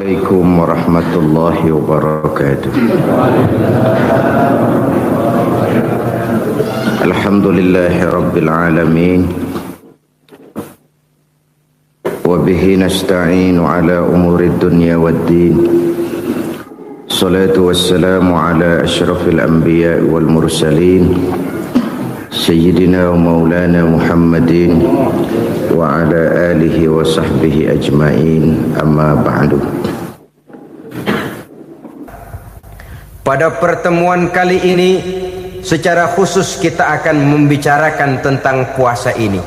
Assalamualaikum warahmatullahi wabarakatuh. Alhamdulillahi rabbil alamin. Wa bihi nasta'inu ala umuri dunya waddin. Salatu wassalamu ala asyrafil anbiya wal mursalin Sayyidina wa maulana Muhammadin wa ala alihi wa sahbihi ajma'in, amma ba'du. Pada pertemuan kali ini secara khusus kita akan membicarakan tentang puasa ini.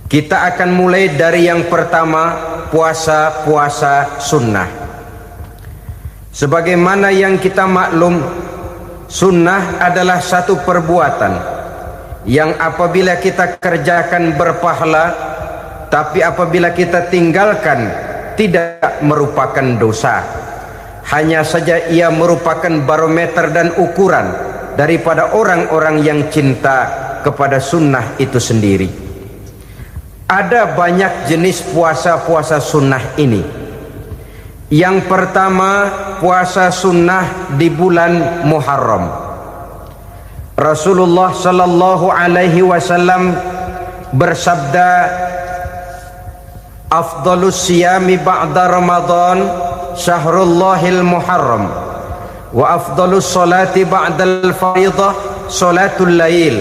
Kita akan mulai dari yang pertama, puasa sunnah. Sebagaimana yang kita maklum, sunnah adalah satu perbuatan yang apabila kita kerjakan berpahala, tapi apabila kita tinggalkan tidak merupakan dosa. Hanya saja ia merupakan barometer dan ukuran daripada orang-orang yang cinta kepada sunnah itu sendiri. Ada banyak jenis puasa-puasa sunnah ini. Yang pertama, puasa sunnah di bulan Muharram. Rasulullah sallallahu alaihi wasallam bersabda, "Afdhalus siyami ba'da Ramadan syahrullahil Muharram, wa afdhalus salati ba'dal fardhah salatul lail."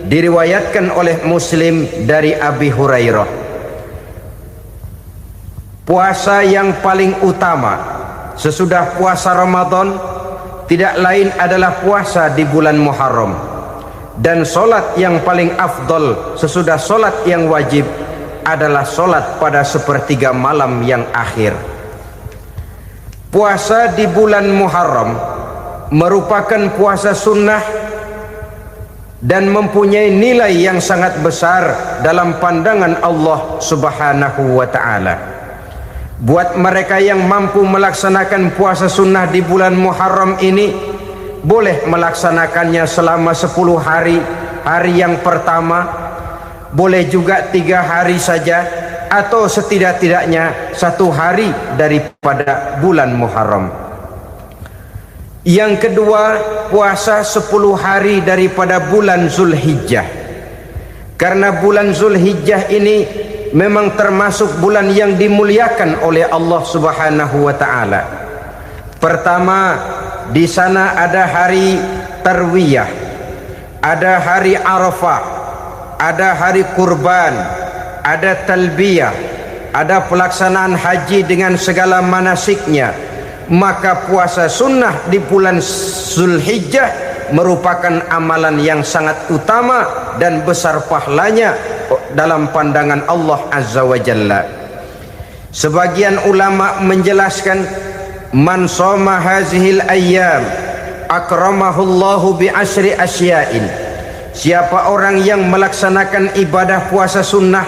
Diriwayatkan oleh Muslim dari Abi Hurairah. Puasa yang paling utama sesudah puasa Ramadan tidak lain adalah puasa di bulan Muharram, dan solat yang paling afdol sesudah solat yang wajib adalah solat pada sepertiga malam yang akhir. Puasa di bulan Muharram merupakan puasa sunnah dan mempunyai nilai yang sangat besar dalam pandangan Allah Subhanahu wa ta'ala. Buat mereka yang mampu melaksanakan puasa sunnah di bulan Muharram ini, boleh melaksanakannya selama 10 hari. Hari yang pertama, boleh juga 3 hari saja, atau setidak-tidaknya 1 hari daripada bulan Muharram. Yang kedua, puasa 10 hari daripada bulan Zulhijjah. Karena bulan Zulhijjah ini memang termasuk bulan yang dimuliakan oleh Allah Subhanahu wa ta'ala. Pertama, di sana ada hari Tarwiyah, ada hari Arafah, ada hari Kurban, ada Talbiyah, ada pelaksanaan haji dengan segala manasiknya. Maka puasa sunnah di bulan Zulhijjah merupakan amalan yang sangat utama dan besar pahalanya dalam pandangan Allah Azza wa Jalla. Sebagian ulama menjelaskan, man shoma hazihil ayyam akramahullahu bi asyri asya'in. Siapa orang yang melaksanakan ibadah puasa sunnah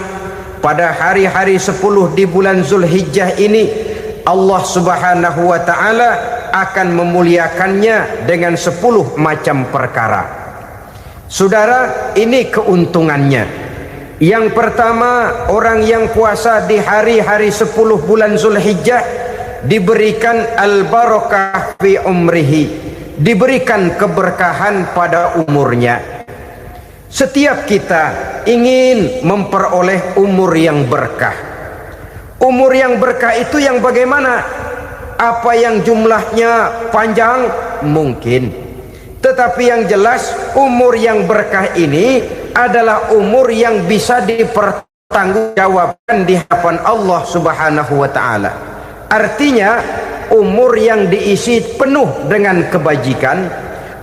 pada hari-hari 10 di bulan Zulhijjah ini, Allah Subhanahu wa ta'ala akan memuliakannya dengan 10 macam perkara. Saudara, ini keuntungannya. Yang pertama, orang yang puasa di hari-hari 10 bulan Zulhijjah diberikan al-barakah fi umrihi, diberikan keberkahan pada umurnya. Setiap kita ingin memperoleh umur yang berkah. Umur yang berkah itu yang bagaimana? Apa yang jumlahnya panjang? Mungkin. Tetapi yang jelas, umur yang berkah ini adalah umur yang bisa dipertanggungjawabkan di hadapan Allah Subhanahu wa ta'ala. Artinya, umur yang diisi penuh dengan kebajikan,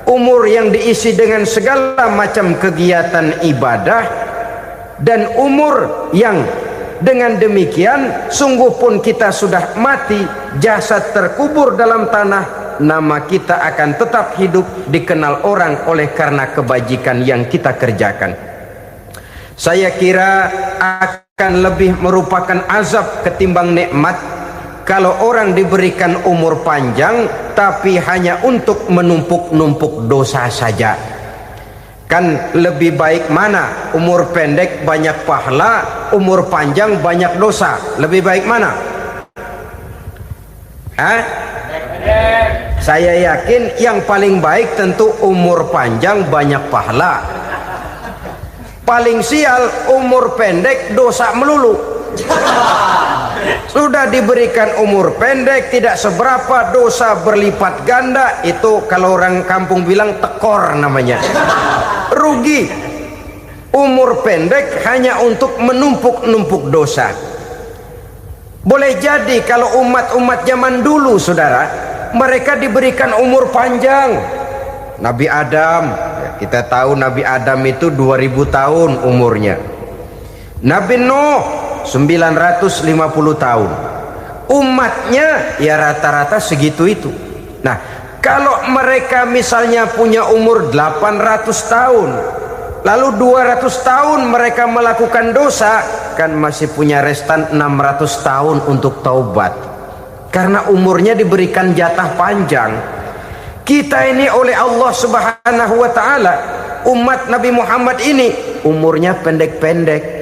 umur yang diisi dengan segala macam kegiatan ibadah, dan umur yang dengan demikian sungguh pun kita sudah mati, jasad terkubur dalam tanah, nama kita akan tetap hidup, dikenal orang oleh karena kebajikan yang kita kerjakan. Saya kira akan lebih merupakan azab ketimbang nikmat kalau orang diberikan umur panjang tapi hanya untuk menumpuk-numpuk dosa saja. Kan lebih baik mana? Umur pendek banyak pahala, umur panjang banyak dosa. Lebih baik mana? Hah? Saya yakin yang paling baik tentu umur panjang banyak pahala. Paling sial umur pendek dosa melulu. Sudah diberikan umur pendek tidak seberapa, dosa berlipat ganda. Itu kalau orang kampung bilang tekor namanya. Rugi. Umur pendek hanya untuk menumpuk-numpuk dosa. Boleh jadi kalau umat-umat zaman dulu saudara, mereka diberikan umur panjang. Nabi Adam, kita tahu Nabi Adam itu 2000 tahun umurnya. Nabi Nuh 950 tahun. Umatnya ya rata-rata segitu itu. Nah, kalau mereka misalnya punya umur 800 tahun, lalu 200 tahun mereka melakukan dosa, kan masih punya restan 600 tahun untuk taubat. Karena umurnya diberikan jatah panjang. Kita ini oleh Allah Subhanahu wa taala, umat Nabi Muhammad ini umurnya pendek-pendek.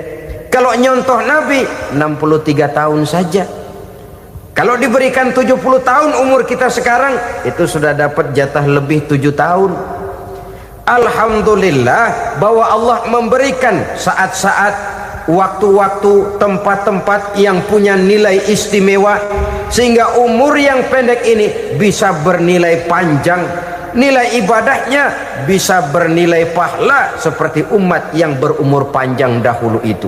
Kalau nyontoh Nabi 63 tahun saja. Kalau diberikan 70 tahun umur kita sekarang, itu sudah dapat jatah lebih 7 tahun. Alhamdulillah bahwa Allah memberikan saat-saat, waktu-waktu, tempat-tempat yang punya nilai istimewa, sehingga umur yang pendek ini bisa bernilai panjang, nilai ibadahnya bisa bernilai pahala seperti umat yang berumur panjang dahulu itu.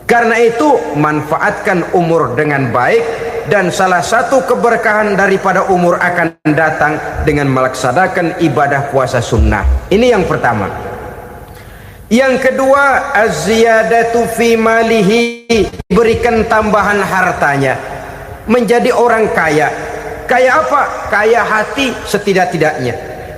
Karena itu manfaatkan umur dengan baik, dan salah satu keberkahan daripada umur akan datang dengan melaksanakan ibadah puasa sunnah. Ini yang pertama. Yang kedua, az-ziyadatu fi malihi, berikan tambahan hartanya, menjadi orang kaya. Kaya apa? Kaya hati setidak-tidaknya.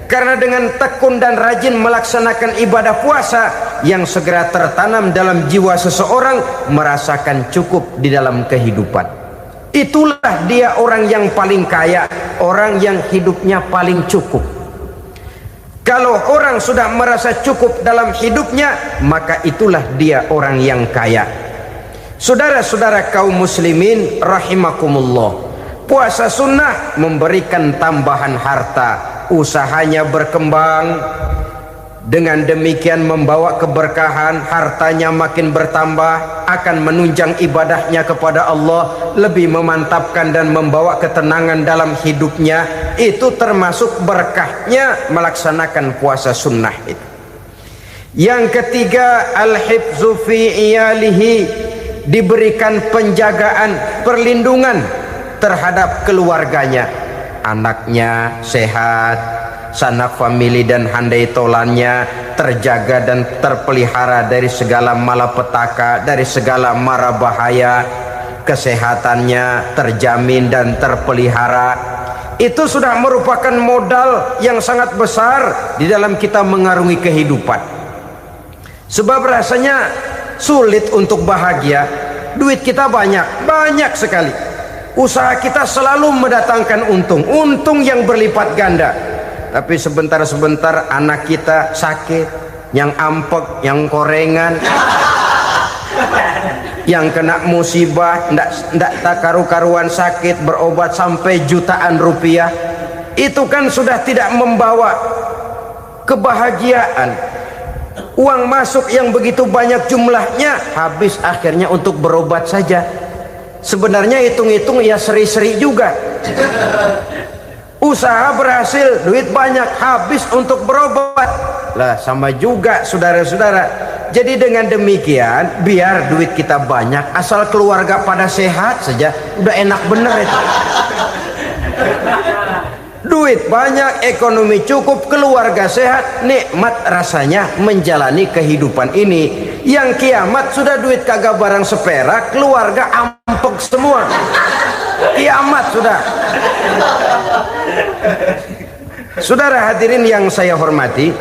Karena dengan tekun dan rajin melaksanakan ibadah puasa, yang segera tertanam dalam jiwa seseorang merasakan cukup di dalam kehidupan. Itulah dia orang yang paling kaya, orang yang hidupnya paling cukup. Kalau orang sudah merasa cukup dalam hidupnya, maka itulah dia orang yang kaya. Saudara-saudara kaum muslimin rahimakumullah, puasa sunnah memberikan tambahan harta, usahanya berkembang, dengan demikian membawa keberkahan, hartanya makin bertambah, akan menunjang ibadahnya kepada Allah, lebih memantapkan dan membawa ketenangan dalam hidupnya. Itu termasuk berkahnya melaksanakan puasa sunnah itu. Yang ketiga, al-hifzu fi iyalihi, diberikan penjagaan, perlindungan terhadap keluarganya, anaknya sehat, sanak famili dan handai tolannya terjaga dan terpelihara dari segala malapetaka, dari segala mara bahaya, kesehatannya terjamin dan terpelihara. Itu sudah merupakan modal yang sangat besar di dalam kita mengarungi kehidupan. Sebab rasanya sulit untuk bahagia, duit kita banyak sekali, usaha kita selalu mendatangkan untung yang berlipat ganda. Tapi sebentar-sebentar anak kita sakit, yang ampek, yang korengan, yang kena musibah, ndak tak karu-karuan sakit, berobat sampai jutaan rupiah. Itu kan sudah tidak membawa kebahagiaan. Uang masuk yang begitu banyak jumlahnya, habis akhirnya untuk berobat saja. Sebenarnya hitung-hitung ya seri-seri juga. Usaha berhasil, duit banyak, habis untuk berobat. Lah sama juga saudara-saudara. Jadi dengan demikian, biar duit kita banyak, asal keluarga pada sehat saja, udah enak bener itu. Duit banyak, ekonomi cukup, keluarga sehat, nikmat rasanya menjalani kehidupan ini. Yang kiamat sudah duit kagak barang seperak, keluarga ampek semua. Kiamat sudah. Saudara hadirin yang saya hormati,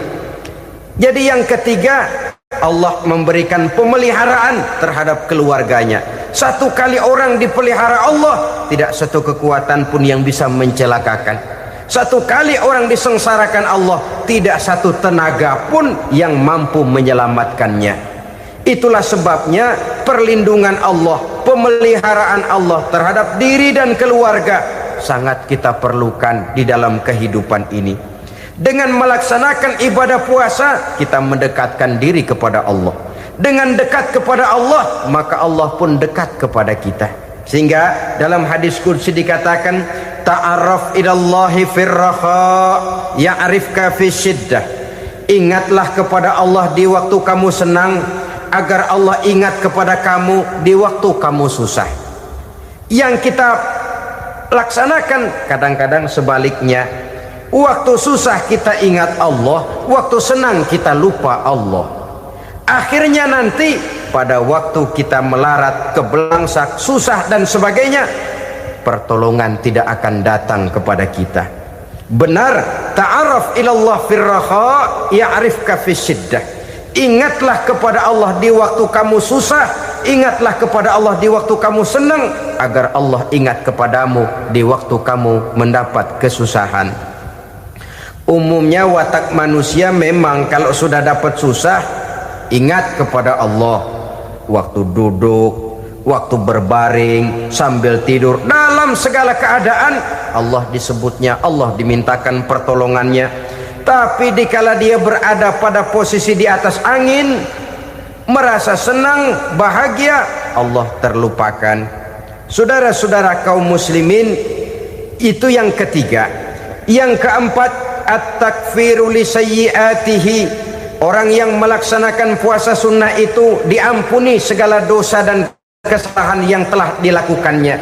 jadi yang ketiga, Allah memberikan pemeliharaan terhadap keluarganya. Satu kali orang dipelihara Allah, tidak satu kekuatan pun yang bisa mencelakakan. Satu kali orang disengsarakan Allah, tidak satu tenaga pun yang mampu menyelamatkannya. Itulah sebabnya perlindungan Allah, pemeliharaan Allah terhadap diri dan keluarga sangat kita perlukan di dalam kehidupan ini. Dengan melaksanakan ibadah puasa, kita mendekatkan diri kepada Allah. Dengan dekat kepada Allah, maka Allah pun dekat kepada kita. Sehingga dalam hadis qudsi dikatakan, ta'arraf ilallahi firraha ya'rifka fi syiddah. Ingatlah kepada Allah di waktu kamu senang, agar Allah ingat kepada kamu di waktu kamu susah. Yang kita laksanakan kadang-kadang sebaliknya. Waktu susah kita ingat Allah, waktu senang kita lupa Allah. Akhirnya nanti pada waktu kita melarat, kebelangsak, susah dan sebagainya, pertolongan tidak akan datang kepada kita. Benar, ta'arraf ilallah firraha ya'rifka fi syiddah. Ingatlah kepada Allah di waktu kamu susah, ingatlah kepada Allah di waktu kamu senang, agar Allah ingat kepadamu di waktu kamu mendapat kesusahan. Umumnya watak manusia memang kalau sudah dapat susah, ingat kepada Allah. Waktu duduk, waktu berbaring, sambil tidur, dalam segala keadaan Allah disebutnya, Allah dimintakan pertolongannya. Tapi dikala dia berada pada posisi di atas angin, merasa senang, bahagia, Allah terlupakan. Saudara-saudara kaum muslimin, itu yang ketiga. Yang keempat, at-takfiru li sayyiatihi. Orang yang melaksanakan puasa sunnah itu diampuni segala dosa dan kesalahan yang telah dilakukannya.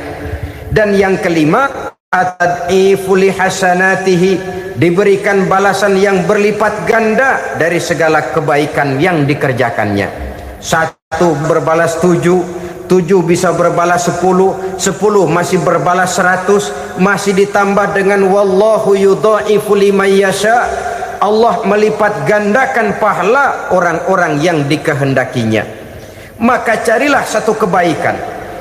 Dan yang kelima, at-tad'ifu li hasanatihi, diberikan balasan yang berlipat ganda dari segala kebaikan yang dikerjakannya. 1 berbalas 7, 7 bisa berbalas 10, 10 masih berbalas 100, masih ditambah dengan wallahu yudha'ifu liman yasha. Allah melipat gandakan pahala orang-orang yang dikehendakinya. Maka carilah satu kebaikan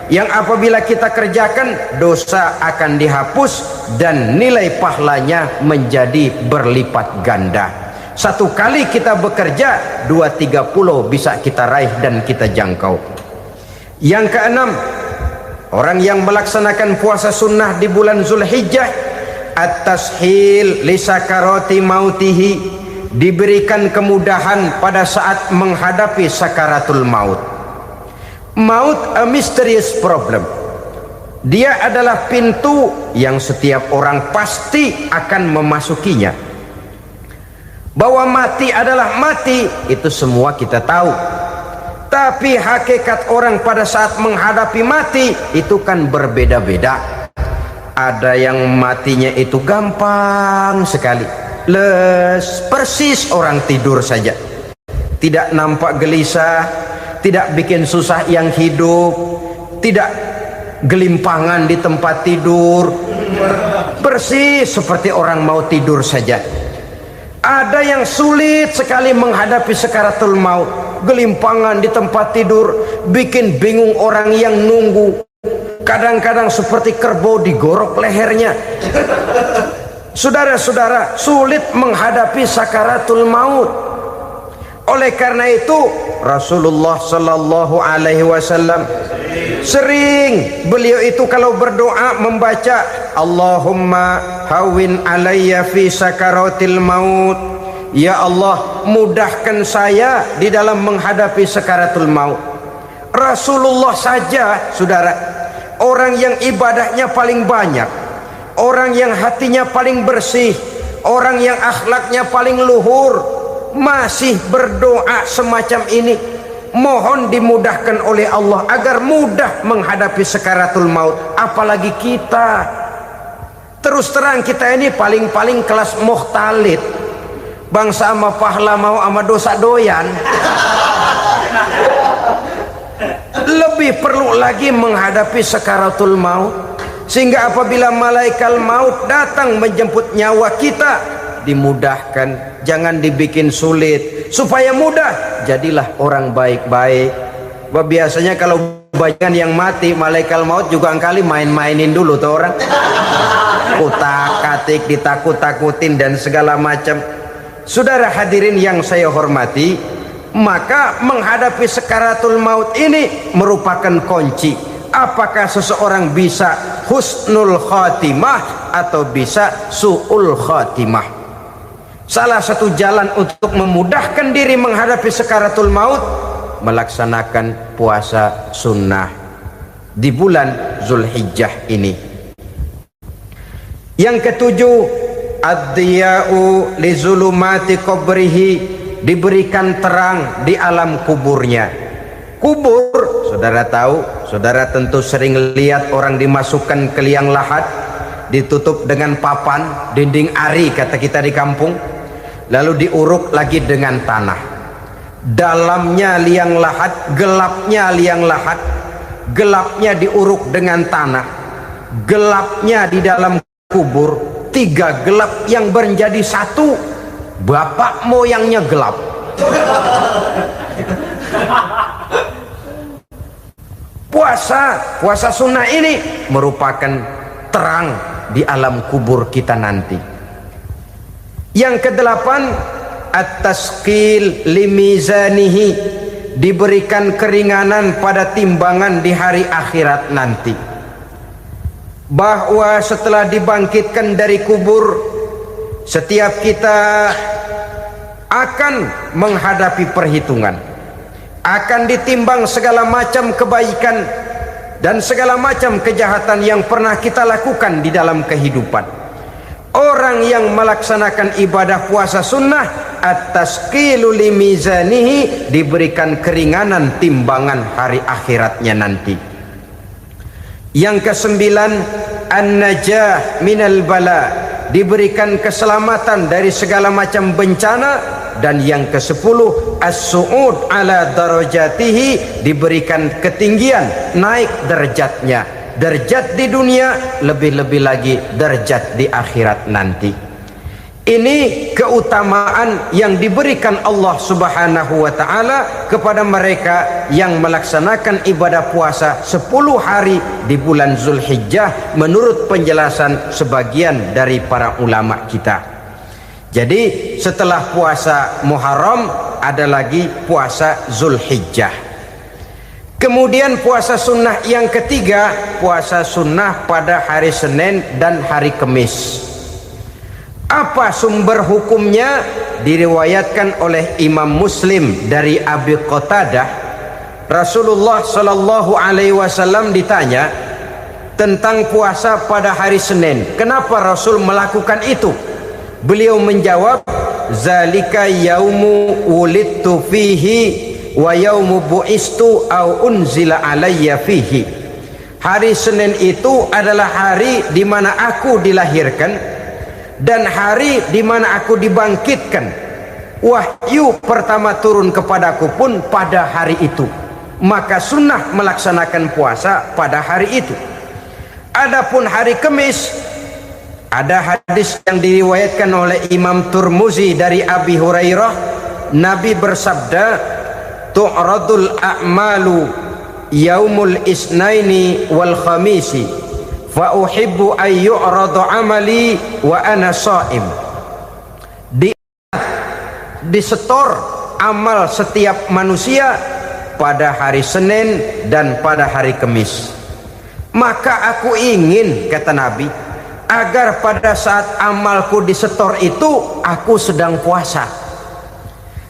yang apabila kita kerjakan, dosa akan dihapus dan nilai pahalanya menjadi berlipat ganda. 1 kali kita bekerja, 2-3 bisa kita raih dan kita jangkau. Yang keenam, orang yang melaksanakan puasa sunnah di bulan Zulhijjah, at-tashil li sakarati mautihi, diberikan kemudahan pada saat menghadapi sakaratul maut. Maut a mysterious problem. Dia adalah pintu yang setiap orang pasti akan memasukinya. Bahwa mati adalah mati, itu semua kita tahu. Tapi hakikat orang pada saat menghadapi mati itu kan berbeda-beda. Ada yang matinya itu gampang sekali, persis orang tidur saja, tidak nampak gelisah, tidak bikin susah yang hidup, tidak gelimpangan di tempat tidur, persis seperti orang mau tidur saja. Ada yang sulit sekali menghadapi sakaratul maut, gelimpangan di tempat tidur, bikin bingung orang yang nunggu. Kadang-kadang seperti kerbau digorok lehernya. Saudara-saudara, sulit menghadapi sakaratul maut. Oleh karena itu Rasulullah sallallahu alaihi wasallam sering beliau itu kalau berdoa membaca Allahumma hawin alayya fi sakaratil maut. Ya Allah, mudahkan saya di dalam menghadapi sakaratul maut. Rasulullah saja, saudara, orang yang ibadahnya paling banyak, orang yang hatinya paling bersih, orang yang akhlaknya paling luhur, masih berdoa semacam ini. Mohon dimudahkan oleh Allah agar mudah menghadapi sakaratul maut. Apalagi kita, terus terang kita ini paling-paling kelas muhtalid, bangsa sama pahala mau sama dosa doyan. Lebih perlu lagi menghadapi sakaratul maut, sehingga apabila malaikat maut datang menjemput nyawa kita, dimudahkan, jangan dibikin sulit, supaya mudah. Jadilah orang baik-baik. Biasanya kalau banyak yang mati, malaikat maut juga kali main-mainin dulu tuh orang, kutak-katik, ditakut-takutin dan segala macam. Saudara hadirin yang saya hormati, maka menghadapi sakaratul maut ini merupakan kunci. apakah seseorang bisa husnul khatimah atau bisa su'ul khatimah. Salah satu jalan untuk memudahkan diri menghadapi sakaratul maut, melaksanakan puasa sunnah di bulan Zulhijjah ini. Yang ketujuh, ad-diya'u li zulumati qabrihi, diberikan terang di alam kuburnya. Kubur, saudara tahu, saudara tentu sering lihat orang dimasukkan ke liang lahat, ditutup dengan papan, dinding ari kata kita di kampung, lalu diuruk lagi dengan tanah. Dalamnya liang lahat, gelapnya liang lahat, gelapnya diuruk dengan tanah, gelapnya di dalam kubur, 3 gelap yang menjadi satu. Bapak moyangnya gelap. Puasa sunnah ini merupakan terang di alam kubur kita nanti. Yang kedelapan, at-tasqil limizanihi, diberikan keringanan pada timbangan di hari akhirat nanti. Bahwa setelah dibangkitkan dari kubur, setiap kita akan menghadapi perhitungan, akan ditimbang segala macam kebaikan dan segala macam kejahatan yang pernah kita lakukan di dalam kehidupan. Orang yang melaksanakan ibadah puasa sunnah, at-tasqilu limizanihi, diberikan keringanan timbangan hari akhiratnya nanti. Yang kesembilan, an-najah minal bala, diberikan keselamatan dari segala macam bencana. Dan yang ke-10, as-su'ud ala darajatihi, diberikan ketinggian, naik derajatnya, derajat di dunia, lebih-lebih lagi derajat di akhirat nanti. Ini keutamaan yang diberikan Allah Subhanahu wa ta'ala kepada mereka yang melaksanakan ibadah puasa 10 hari di bulan Zulhijjah menurut penjelasan sebagian dari para ulama kita. Jadi setelah puasa Muharram ada lagi puasa Zulhijjah. Kemudian puasa sunnah yang ketiga, puasa sunnah pada hari Senin dan hari Kamis. Apa sumber hukumnya? Diriwayatkan oleh Imam Muslim dari Abi Qatadah, Rasulullah sallallahu alaihi wasallam ditanya tentang puasa pada hari Senin. Kenapa Rasul melakukan itu? Beliau menjawab, zalika yaumu wulidtu fihi wa yaumu bu'istu au unzila alayya fihi. Hari Senin itu adalah hari di mana aku dilahirkan dan hari di mana aku dibangkitkan. Wahyu pertama turun kepadaku pun pada hari itu. Maka sunnah melaksanakan puasa pada hari itu. Adapun hari Kamis, ada hadis yang diriwayatkan oleh Imam Turmuzi dari Abi Hurairah, Nabi bersabda, tu'radul a'malu yaumul isnaini wal khamisi fa uhibbu ay yu'radu amali wa ana sha'im. Disetor amal setiap manusia pada hari Senin dan pada hari Kamis. Maka aku ingin, kata Nabi, agar pada saat amalku disetor itu aku sedang puasa.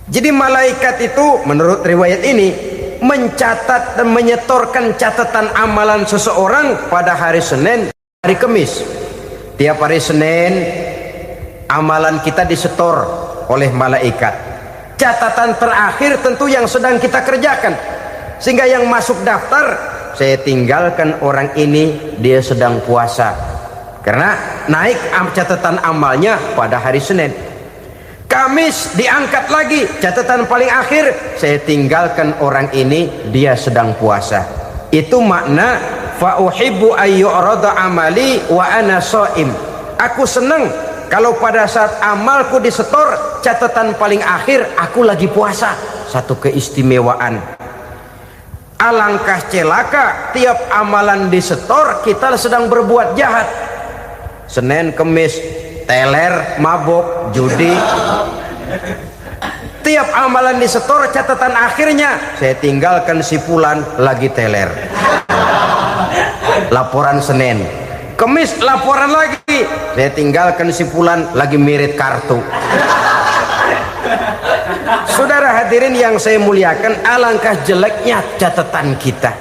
Jadi malaikat itu menurut riwayat ini mencatat dan menyetorkan catatan amalan seseorang pada hari Senin, hari Kamis. Tiap hari Senin amalan kita disetor oleh malaikat. Catatan terakhir tentu yang sedang kita kerjakan, sehingga yang masuk daftar, saya tinggalkan orang ini, dia sedang puasa. Karena naik catatan amalnya pada hari Senin. Kamis diangkat lagi, catatan paling akhir, saya tinggalkan orang ini, dia sedang puasa. Itu makna fa uhibbu ay yu'rada amali wa ana shaim. Aku senang kalau pada saat amalku disetor, catatan paling akhir aku lagi puasa. Satu keistimewaan. Alangkah celaka tiap amalan disetor kita sedang berbuat jahat. Senin, Kamis, teler, mabok, judi. Tiap amalan disetor, catatan akhirnya saya tinggalkan si fulan lagi teler. laporan Senin, Kemis laporan lagi, saya tinggalkan si Fulan lagi mirit kartu. Saudara hadirin yang saya muliakan, alangkah jeleknya catatan kita.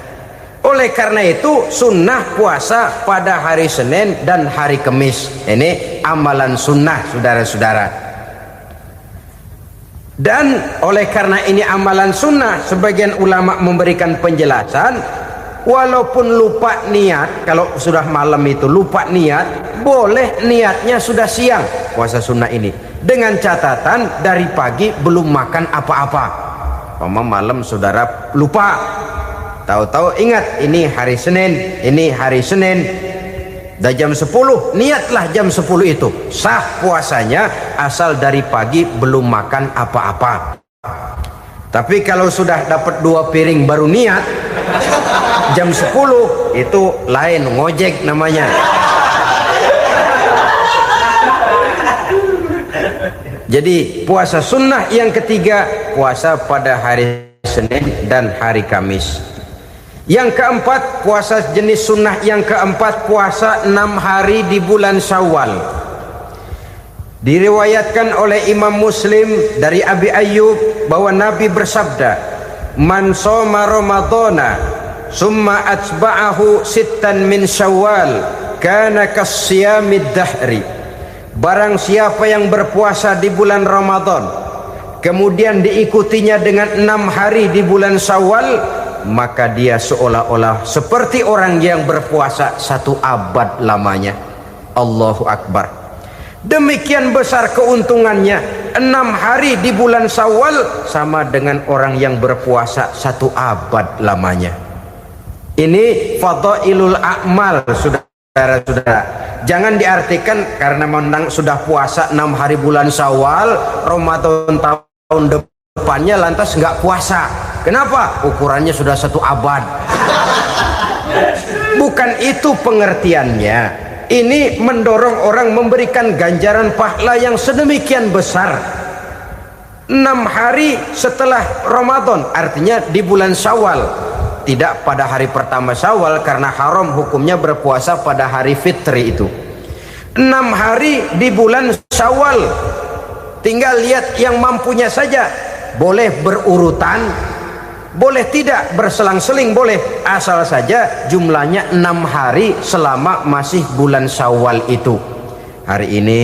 Oleh karena itu sunnah puasa pada hari Senin dan hari Kemis. Ini amalan sunnah saudara-saudara. Dan oleh karena ini amalan sunnah, sebagian ulama memberikan penjelasan, walaupun lupa niat, kalau sudah malam itu lupa niat, boleh niatnya sudah siang puasa sunnah ini, dengan catatan dari pagi belum makan apa-apa. Malam saudara lupa, tahu-tahu ingat ini hari Senin, dah jam 10, niatlah jam 10 itu, sah puasanya asal dari pagi belum makan apa-apa. Tapi kalau sudah dapat 2 piring baru niat jam 10, itu lain, ngojek namanya. Jadi puasa sunnah yang ketiga, puasa pada hari Senin dan hari Kamis. Yang keempat, puasa jenis sunnah yang keempat, puasa 6 hari di bulan Syawal. Diriwayatkan oleh Imam Muslim dari Abi Ayyub bahwa Nabi bersabda, "Man shoma Ramadhana summa atba'ahu sittan min Syawal kana kasyamid dahri." Barang siapa yang berpuasa di bulan Ramadan kemudian diikutinya dengan 6 hari di bulan Syawal, maka dia seolah-olah seperti orang yang berpuasa 1 abad lamanya. Allahu Akbar. Demikian besar keuntungannya. 6 hari di bulan Syawal sama dengan orang yang berpuasa 1 abad lamanya. Ini fadailul a'mal, saudara-saudara. Jangan diartikan karena menang sudah puasa 6 hari bulan Syawal, Ramadan tahun depannya lantas nggak puasa. Kenapa? Ukurannya sudah 1 abad. Bukan itu pengertiannya. Ini mendorong orang memberikan ganjaran pahala yang sedemikian besar. 6 hari setelah Ramadan, artinya di bulan Syawal. Tidak pada hari pertama Syawal karena haram hukumnya berpuasa pada hari fitri itu. 6 hari di bulan Syawal. Tinggal lihat yang mampunya saja. Boleh berurutan, boleh tidak berselang-seling, boleh, asal saja jumlahnya 6 hari selama masih bulan Syawal itu. Hari ini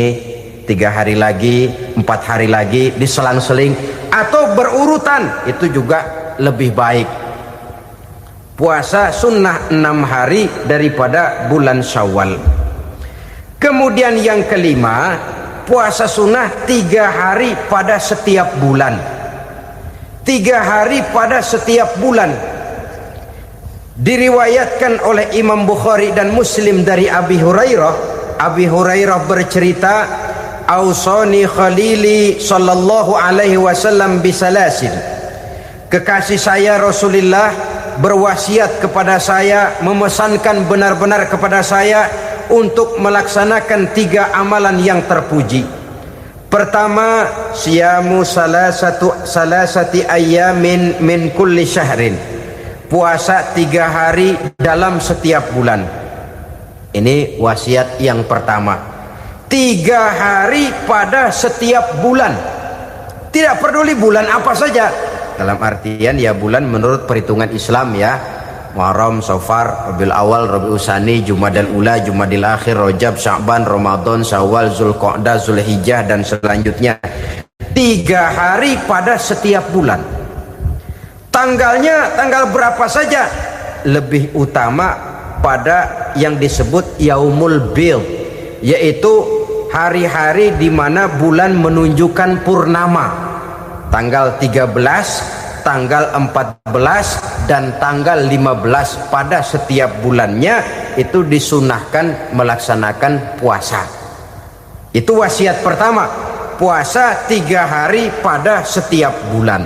3 hari lagi, 4 hari lagi, diselang-seling atau berurutan, itu juga lebih baik. Puasa sunnah 6 hari daripada bulan Syawal. Kemudian yang kelima, puasa sunnah 3 hari pada setiap bulan. 3 hari pada setiap bulan. Diriwayatkan oleh Imam Bukhari dan Muslim dari Abi Hurairah. Abi Hurairah bercerita, "Ausani khalili sallallahu alaihi wasallam bisalasin." Kekasih saya Rasulullah berwasiat kepada saya, memesankan benar-benar kepada saya untuk melaksanakan 3 amalan yang terpuji. Pertama, siyamu salasati ayyamin min kulli syahrin. Puasa 3 hari dalam setiap bulan. Ini wasiat yang pertama. 3 hari pada setiap bulan. Tidak peduli bulan apa saja. Dalam artian ya bulan menurut perhitungan Islam ya. Muharram, Safar, Rabiul Awal, Rabiul Tsani, Jumadal Ula, Jumadil Akhir, Rajab, Sya'ban, Ramadan, Syawal, Zulqa'dah, Zulhijjah dan selanjutnya. 3 hari pada setiap bulan. Tanggalnya tanggal berapa saja. Lebih utama pada yang disebut Yaumul Bid, yaitu hari-hari di mana bulan menunjukkan purnama. Tanggal 13, tanggal 14 dan tanggal 15 pada setiap bulannya itu disunahkan melaksanakan puasa. Itu wasiat pertama, puasa 3 hari pada setiap bulan.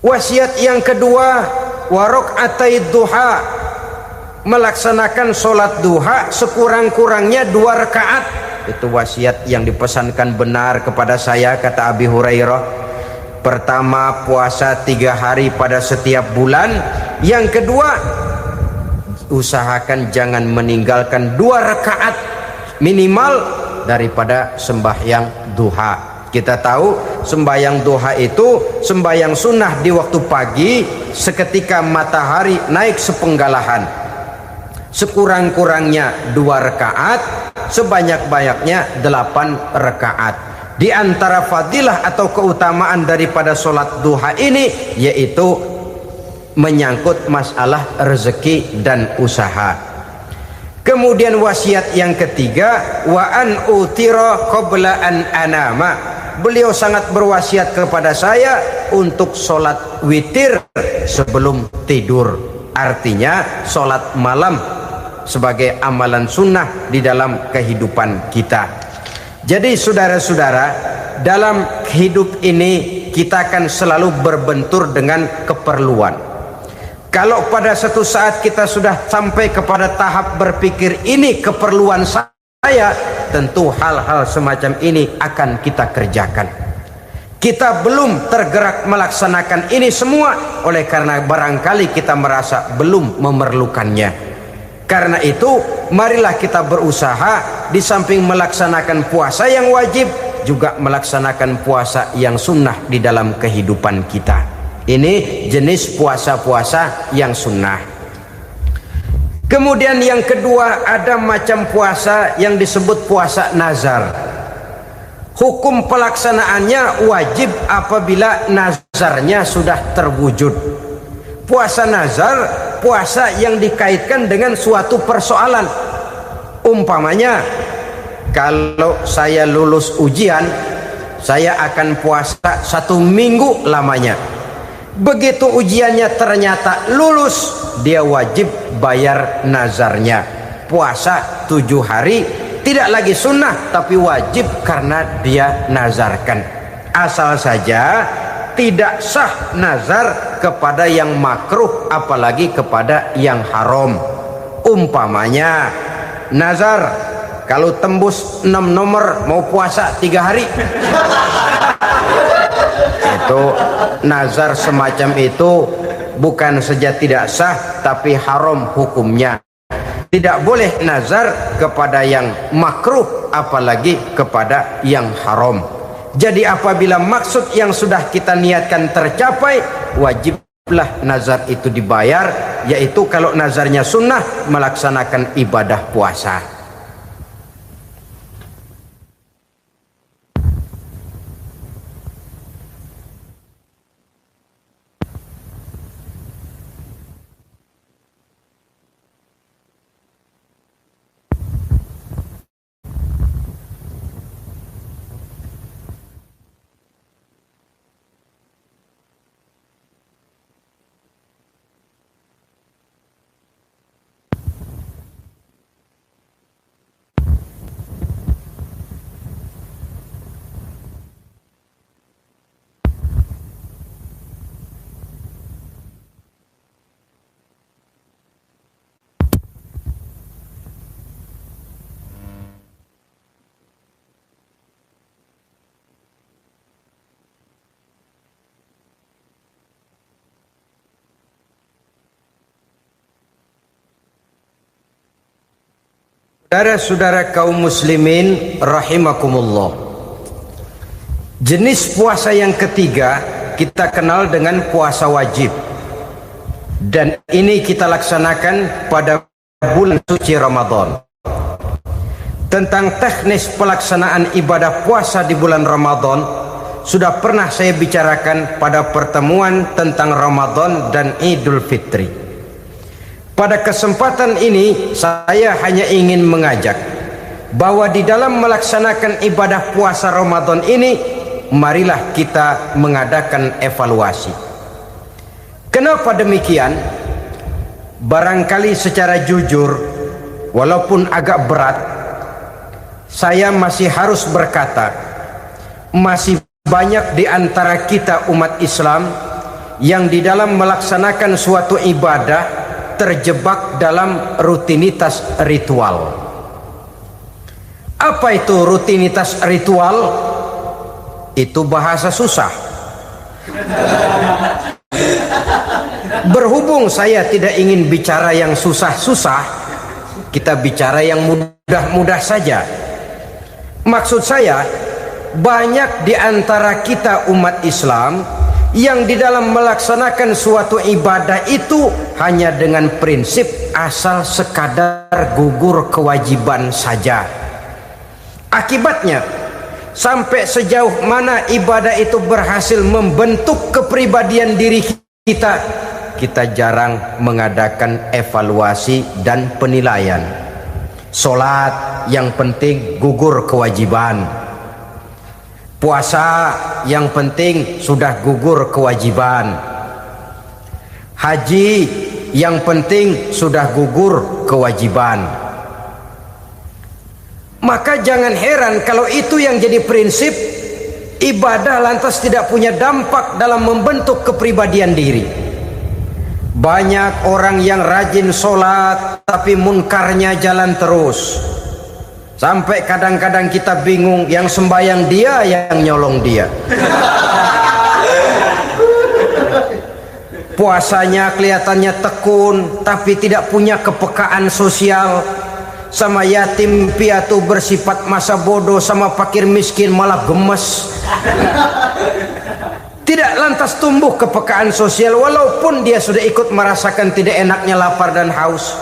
Wasiat yang kedua, waraqatai duha, melaksanakan sholat duha sekurang-kurangnya 2 rakaat. Itu wasiat yang dipesankan benar kepada saya, kata Abi Hurairah. Pertama, puasa 3 hari pada setiap bulan. Yang kedua, usahakan jangan meninggalkan 2 rakaat minimal daripada sembahyang duha. Kita tahu sembahyang duha itu sembahyang sunnah di waktu pagi seketika matahari naik sepenggalahan. Sekurang-kurangnya 2 rakaat, sebanyak-banyaknya 8 rakaat. Di antara fadilah atau keutamaan daripada solat duha ini yaitu menyangkut masalah rezeki dan usaha. Kemudian wasiat yang ketiga, wa an utira qabla an anama. Beliau sangat berwasiat kepada saya untuk solat witir sebelum tidur. Artinya solat malam sebagai amalan sunnah di dalam kehidupan kita. Jadi saudara-saudara, dalam hidup ini kita akan selalu berbentur dengan keperluan. Kalau pada satu saat kita sudah sampai kepada tahap berpikir ini keperluan saya, tentu hal-hal semacam ini akan kita kerjakan. Kita belum tergerak melaksanakan ini semua oleh karena barangkali kita merasa belum memerlukannya. Karena itu marilah kita berusaha di samping melaksanakan puasa yang wajib juga melaksanakan puasa yang sunnah di dalam kehidupan kita. Ini jenis puasa-puasa yang sunnah. Kemudian yang kedua, ada macam puasa yang disebut puasa nazar. Hukum pelaksanaannya wajib apabila nazarnya sudah terwujud. Puasa nazar, puasa yang dikaitkan dengan suatu persoalan. Umpamanya, kalau saya lulus ujian, saya akan puasa 1 minggu lamanya. Begitu ujiannya ternyata lulus, dia wajib bayar nazarnya. Puasa 7 hari, tidak lagi sunnah tapi wajib karena dia nazarkan. Asal saja tidak sah nazar kepada yang makruh apalagi kepada yang haram. Umpamanya nazar kalau tembus 6 nomor mau puasa 3 hari. Itu nazar semacam itu bukan saja tidak sah tapi haram hukumnya. Tidak boleh nazar kepada yang makruh apalagi kepada yang haram. Jadi apabila maksud yang sudah kita niatkan tercapai, wajiblah nazar itu dibayar, yaitu kalau nazarnya sunnah melaksanakan ibadah puasa. Saudara-saudara kaum muslimin rahimakumullah. Jenis puasa yang ketiga kita kenal dengan puasa wajib. Dan ini kita laksanakan pada bulan suci Ramadan. Tentang teknis pelaksanaan ibadah puasa di bulan Ramadan sudah pernah saya bicarakan pada pertemuan tentang Ramadan dan Idul Fitri. Pada kesempatan ini saya hanya ingin mengajak bahwa di dalam melaksanakan ibadah puasa Ramadan ini marilah kita mengadakan evaluasi. Kenapa demikian? Barangkali secara jujur walaupun agak berat saya masih harus berkata, masih banyak di antara kita umat Islam yang di dalam melaksanakan suatu ibadah terjebak dalam rutinitas ritual. Apa itu rutinitas ritual? Itu bahasa susah. Berhubung saya tidak ingin bicara yang susah-susah, kita bicara yang mudah-mudah saja. Maksud saya, banyak di antara kita umat Islam yang di dalam melaksanakan suatu ibadah itu hanya dengan prinsip asal sekadar gugur kewajiban saja. Akibatnya, sampai sejauh mana ibadah itu berhasil membentuk kepribadian diri kita, kita jarang mengadakan evaluasi dan penilaian. Solat yang penting gugur kewajiban. Puasa yang penting sudah gugur kewajiban. Haji yang penting sudah gugur kewajiban. Maka jangan heran kalau itu yang jadi prinsip, ibadah lantas tidak punya dampak dalam membentuk kepribadian diri. Banyak orang yang rajin sholat tapi munkarnya jalan terus. Sampai kadang-kadang kita bingung, yang sembahyang dia, yang nyolong dia. Puasanya kelihatannya tekun tapi tidak punya kepekaan sosial. Sama yatim piatu bersifat masa bodoh, sama fakir miskin malah gemes. Tidak lantas tumbuh kepekaan sosial walaupun dia sudah ikut merasakan tidak enaknya lapar dan haus.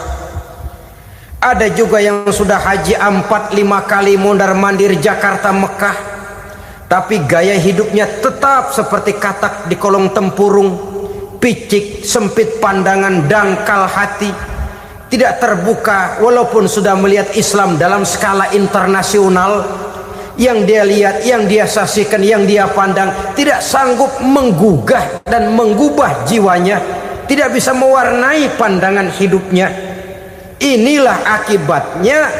Ada juga yang sudah haji 4-5 kali mondar-mandir Jakarta Mekah, tapi gaya hidupnya tetap seperti katak di kolong tempurung, picik, sempit pandangan, dangkal hati, tidak terbuka walaupun sudah melihat Islam dalam skala internasional. Yang dia lihat, yang dia saksikan, yang dia pandang tidak sanggup menggugah dan mengubah jiwanya, tidak bisa mewarnai pandangan hidupnya. Inilah akibatnya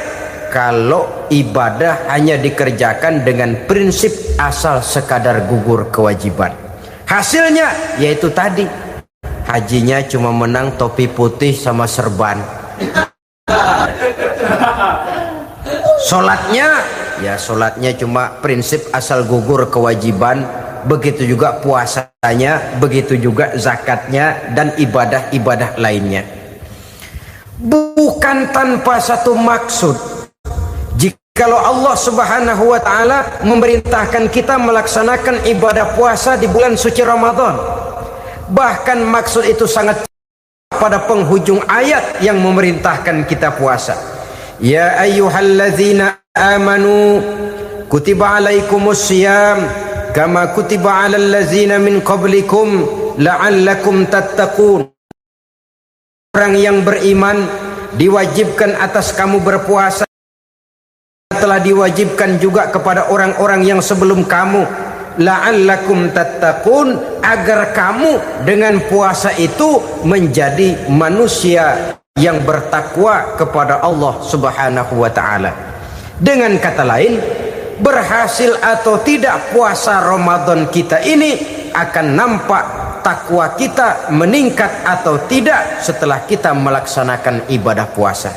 kalau ibadah hanya dikerjakan dengan prinsip asal sekadar gugur kewajiban. Hasilnya yaitu tadi, hajinya cuma menang topi putih sama serban. Sholatnya cuma prinsip asal gugur kewajiban. Begitu juga puasanya, begitu juga zakatnya dan ibadah-ibadah lainnya. Bukan tanpa satu maksud. Jikalau Allah Subhanahu wa taala memerintahkan kita melaksanakan ibadah puasa di bulan suci Ramadan, bahkan maksud itu sangat pada penghujung ayat yang memerintahkan kita puasa. Ya ayyuhallazina amanu kutiba alaikumus syiyam kama kutiba alal ladzina min qablikum la'allakum tattaqun. Orang yang beriman diwajibkan atas kamu berpuasa, telah diwajibkan juga kepada orang-orang yang sebelum kamu, la'allakum tattaqun, agar kamu dengan puasa itu menjadi manusia yang bertakwa kepada Allah Subhanahu wa taala. Dengan kata lain, berhasil atau tidak puasa Ramadan kita ini akan nampak takwa kita meningkat atau tidak setelah kita melaksanakan ibadah puasa.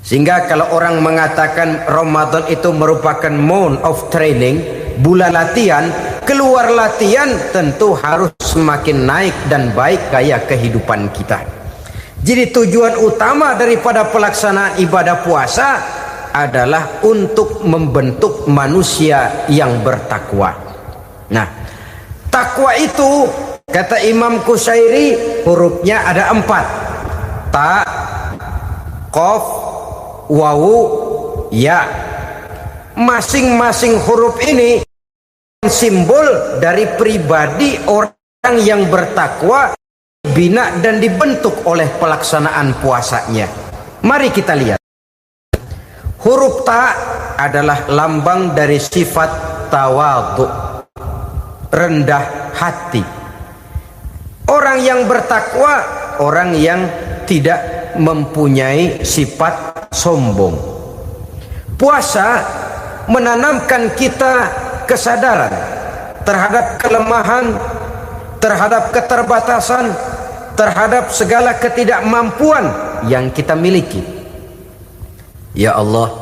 Sehingga kalau orang mengatakan Ramadan itu merupakan month of training, bulan latihan, keluar latihan tentu harus semakin naik dan baik gaya kehidupan kita. Jadi tujuan utama daripada pelaksanaan ibadah puasa adalah untuk membentuk manusia yang bertakwa. Nah, takwa itu kata Imam Qusairi hurufnya ada 4. Ta, qaf, wawu, ya. Masing-masing huruf ini simbol dari pribadi orang yang bertakwa, bina dan dibentuk oleh pelaksanaan puasanya. Mari kita lihat. Huruf ta adalah lambang dari sifat tawadhu, rendah hati. Orang yang bertakwa, orang yang tidak mempunyai sifat sombong. Puasa menanamkan kita kesadaran terhadap kelemahan, terhadap keterbatasan, terhadap segala ketidakmampuan yang kita miliki. Ya Allah,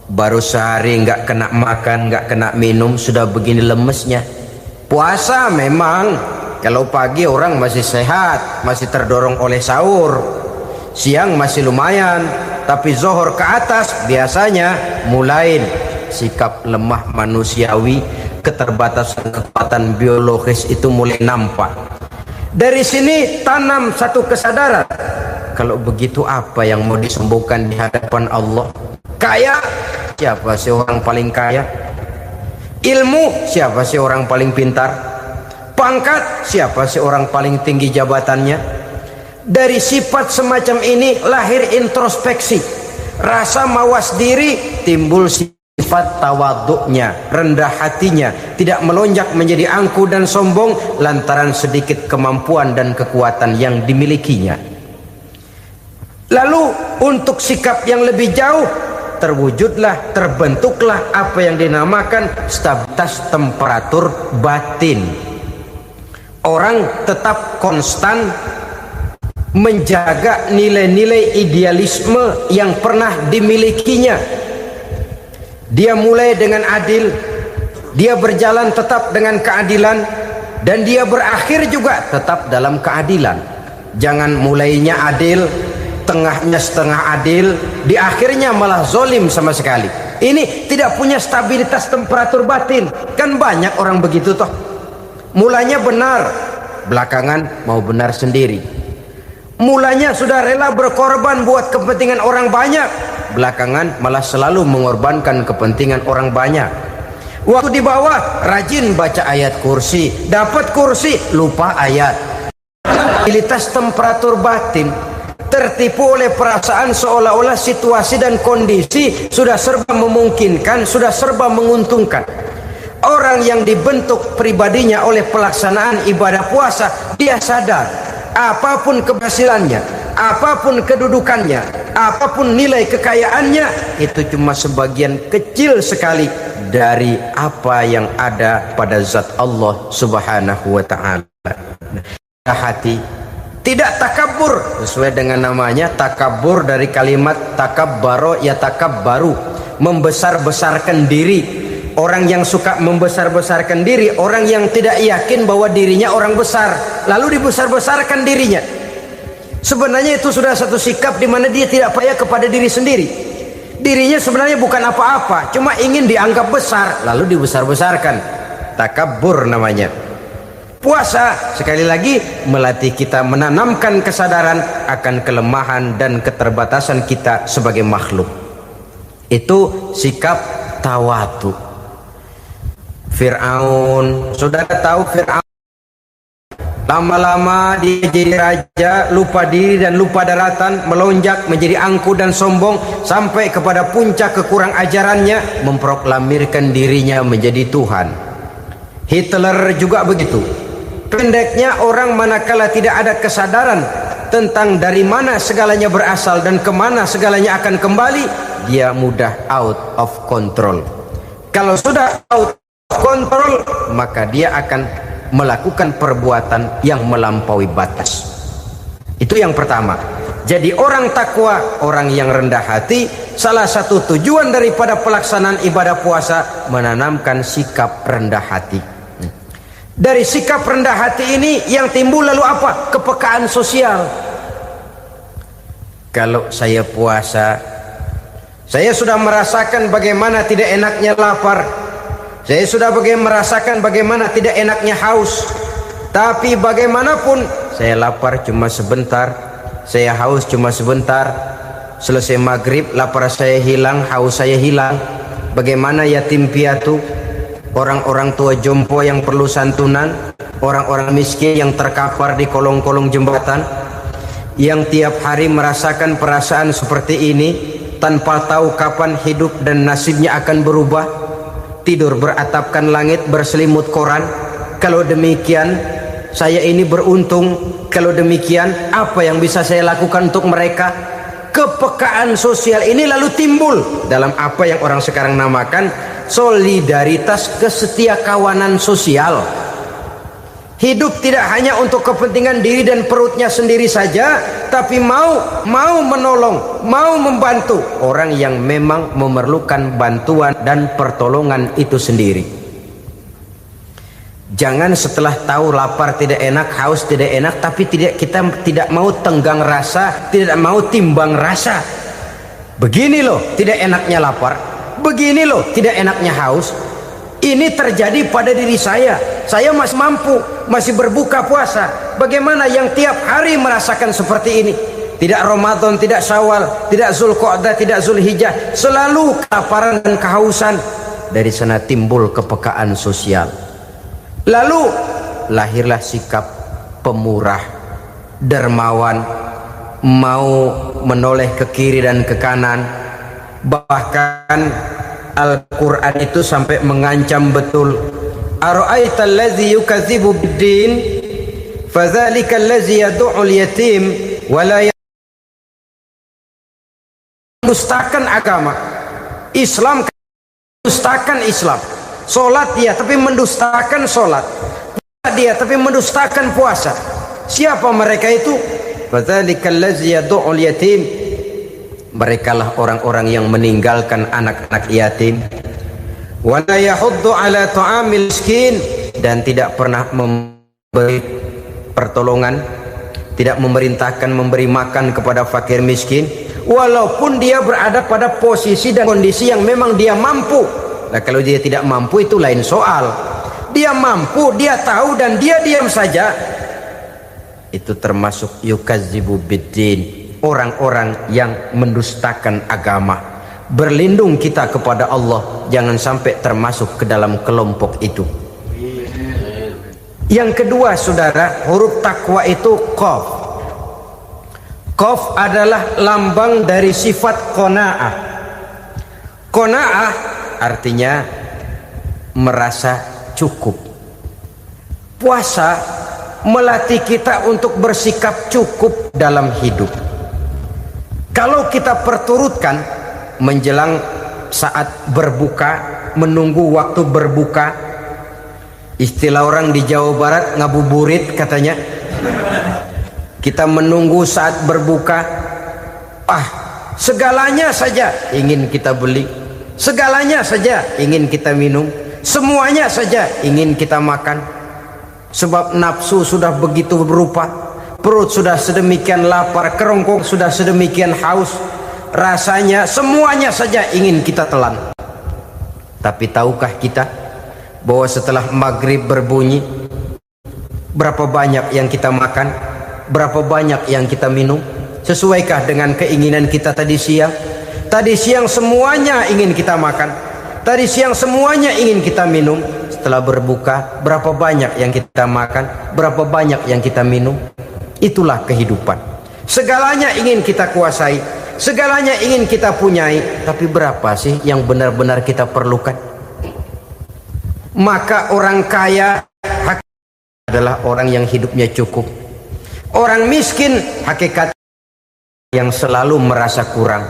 baru sehari nggak kena makan, nggak kena minum, sudah begini lemesnya. Puasa memang Kalau pagi orang masih sehat, masih terdorong oleh sahur, siang masih lumayan, tapi zuhur ke atas biasanya mulai sikap lemah manusiawi, keterbatasan kekuatan biologis itu mulai nampak. Dari sini tanam satu kesadaran, kalau begitu apa yang mau disembuhkan di hadapan Allah? Kaya, siapa sih orang paling kaya? Ilmu, siapa sih orang paling pintar? Pangkat, siapa sih orang paling tinggi jabatannya? Dari sifat semacam ini lahir introspeksi, rasa mawas diri, timbul sifat tawaduknya, rendah hatinya, tidak melonjak menjadi angkuh dan sombong lantaran sedikit kemampuan dan kekuatan yang dimilikinya. Lalu untuk sikap yang lebih jauh, terwujudlah, terbentuklah apa yang dinamakan stabilitas temperatur batin. Orang tetap konstan menjaga nilai-nilai idealisme yang pernah dimilikinya. Dia mulai dengan adil, dia berjalan tetap dengan keadilan, dan dia berakhir juga tetap dalam keadilan. Jangan mulainya adil, tengahnya setengah adil, di akhirnya malah zolim sama sekali. Ini tidak punya stabilitas temperatur batin. Kan banyak orang begitu toh. Mulanya benar, belakangan mau benar sendiri. Mulanya sudah rela berkorban buat kepentingan orang banyak, belakangan malah selalu mengorbankan kepentingan orang banyak. Waktu di bawah rajin baca ayat kursi, dapat kursi lupa ayat. Stabilitas temperatur batin, tertipu oleh perasaan seolah-olah situasi dan kondisi sudah serba memungkinkan, sudah serba menguntungkan. Orang yang dibentuk pribadinya oleh pelaksanaan ibadah puasa, dia sadar apapun keberhasilannya, apapun kedudukannya, apapun nilai kekayaannya, itu cuma sebagian kecil sekali dari apa yang ada pada zat Allah Subhanahu wa ta'ala. Hati tidak takabur, sesuai dengan namanya takabur dari kalimat takabbaro ya takabbaru, membesar-besarkan diri. Orang yang suka membesar-besarkan diri, orang yang tidak yakin bahwa dirinya orang besar, lalu dibesar-besarkan dirinya. Sebenarnya itu sudah satu sikap di mana dia tidak percaya kepada diri sendiri. Dirinya sebenarnya bukan apa-apa, cuma ingin dianggap besar, lalu dibesar-besarkan. Takabbur namanya. Puasa sekali lagi melatih kita menanamkan kesadaran akan kelemahan dan keterbatasan kita sebagai makhluk. Itu sikap tawadu. Fir'aun, saudara tahu Fir'aun, lama-lama dia jadi raja, lupa diri dan lupa daratan, melonjak menjadi angkuh dan sombong sampai kepada puncak kekurang ajarannya, memproklamirkan dirinya menjadi Tuhan. Hitler juga begitu. Pendeknya orang manakala tidak ada kesadaran tentang dari mana segalanya berasal dan kemana segalanya akan kembali, dia mudah out of control. Kalau sudah out kontrol, maka dia akan melakukan perbuatan yang melampaui batas. Itu yang pertama. Jadi orang takwa, orang yang rendah hati, salah satu tujuan daripada pelaksanaan ibadah puasa menanamkan sikap rendah hati. Dari sikap rendah hati ini yang timbul lalu apa? Kepekaan sosial. Kalau saya puasa, saya sudah merasakan bagaimana tidak enaknya lapar. Saya sudah merasakan bagaimana tidak enaknya haus. Tapi bagaimanapun, saya lapar cuma sebentar, saya haus cuma sebentar. Selesai maghrib, lapar saya hilang, haus saya hilang. Bagaimana yatim piatu, orang-orang tua jompo yang perlu santunan, orang-orang miskin yang terkapar di kolong-kolong jembatan, yang tiap hari merasakan perasaan seperti ini tanpa tahu kapan hidup dan nasibnya akan berubah. Tidur beratapkan langit, berselimut koran. Kalau demikian, saya ini beruntung. Kalau demikian, apa yang bisa saya lakukan untuk mereka? Kepekaan sosial ini lalu timbul dalam apa yang orang sekarang namakan solidaritas kesetiakawanan sosial. Hidup tidak hanya untuk kepentingan diri dan perutnya sendiri saja, tapi mau menolong, mau membantu orang yang memang memerlukan bantuan dan pertolongan itu sendiri. Jangan setelah tahu lapar tidak enak, haus tidak enak, tapi kita tidak mau tenggang rasa, tidak mau timbang rasa. Begini loh tidak enaknya lapar, begini loh tidak enaknya haus. Ini terjadi pada diri saya. Saya masih mampu, masih berbuka puasa. Bagaimana yang tiap hari merasakan seperti ini? Tidak Ramadan, tidak Syawal, tidak Zulqa'dah, tidak Zulhijjah, selalu kelaparan dan kehausan. Dari sana timbul kepekaan sosial. Lalu lahirlah sikap pemurah, dermawan, mau menoleh ke kiri dan ke kanan. Bahkan Al-Quran itu sampai mengancam betul. Ara'aital ladzi yukadzibu bid-din fadzalikal ladzi yad'ul yatim wa la mendustakan agama. Islam mendustakan Islam. Solat dia tapi mendustakan solat. Puasa dia tapi mendustakan puasa. Siapa mereka itu? Fadzalikal ladzi yad'ul yatim. Merekalah orang-orang yang meninggalkan anak-anak yatim. Wa la yahuddu ala ta'amil miskin, dan tidak pernah memberi pertolongan, tidak memerintahkan memberi makan kepada fakir miskin, walaupun dia berada pada posisi dan kondisi yang memang dia mampu. Nah, kalau dia tidak mampu itu lain soal. Dia mampu, dia tahu, dan dia diam saja. Itu termasuk yukadzibu biddin, orang-orang yang mendustakan agama. Berlindung kita kepada Allah, jangan sampai termasuk ke dalam kelompok itu. Yang kedua saudara, huruf takwa itu qaf. Qaf adalah lambang dari sifat qanaah. Qanaah artinya merasa cukup. Puasa melatih kita untuk bersikap cukup dalam hidup. Kalau kita perturutkan menjelang saat berbuka, menunggu waktu berbuka, istilah orang di Jawa Barat ngabuburit katanya, kita menunggu saat berbuka, segalanya saja ingin kita beli, segalanya saja ingin kita minum, semuanya saja ingin kita makan, sebab nafsu sudah begitu berupa. Perut sudah sedemikian lapar, kerongkong sudah sedemikian haus, rasanya semuanya saja ingin kita telan. Tapi tahukah kita bahwa setelah maghrib berbunyi, berapa banyak yang kita makan, berapa banyak yang kita minum? Sesuaikah dengan keinginan kita tadi siang? Tadi siang semuanya ingin kita makan, tadi siang semuanya ingin kita minum. Setelah berbuka, berapa banyak yang kita makan, berapa banyak yang kita minum? Itulah kehidupan. Segalanya ingin kita kuasai, segalanya ingin kita punyai, tapi berapa sih yang benar-benar kita perlukan? Maka orang kaya adalah orang yang hidupnya cukup. Orang miskin hakikat yang selalu merasa kurang.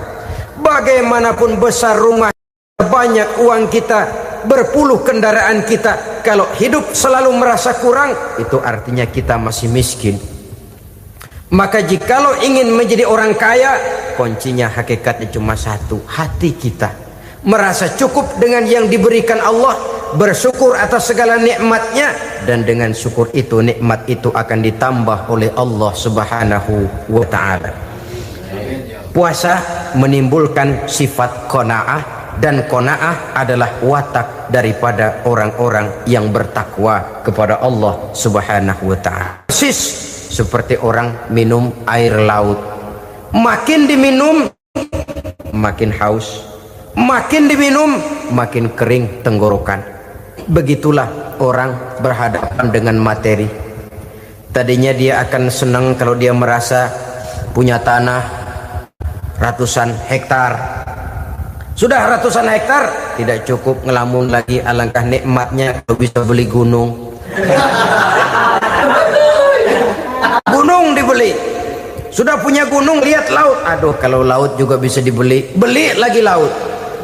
Bagaimanapun besar rumah, banyak uang kita, berpuluh kendaraan kita, kalau hidup selalu merasa kurang, itu artinya kita masih miskin. Maka jikalau ingin menjadi orang kaya, kuncinya hakikatnya cuma satu, hati kita merasa cukup dengan yang diberikan Allah, bersyukur atas segala nikmatnya, dan dengan syukur itu, nikmat itu akan ditambah oleh Allah Subhanahu wa ta'ala. Puasa menimbulkan sifat qanaah, dan qanaah adalah watak daripada orang-orang yang bertakwa kepada Allah Subhanahu wa ta'ala. Persis seperti orang minum air laut, makin diminum makin haus, makin diminum makin kering tenggorokan. Begitulah orang berhadapan dengan materi. Tadinya dia akan senang kalau dia merasa punya tanah ratusan hektar. Sudah ratusan hektar tidak cukup, ngelamun lagi, alangkah nikmatnya kalau bisa beli gunung. Gunung dibeli. Sudah punya gunung, lihat laut. Aduh, kalau laut juga bisa dibeli, beli lagi laut.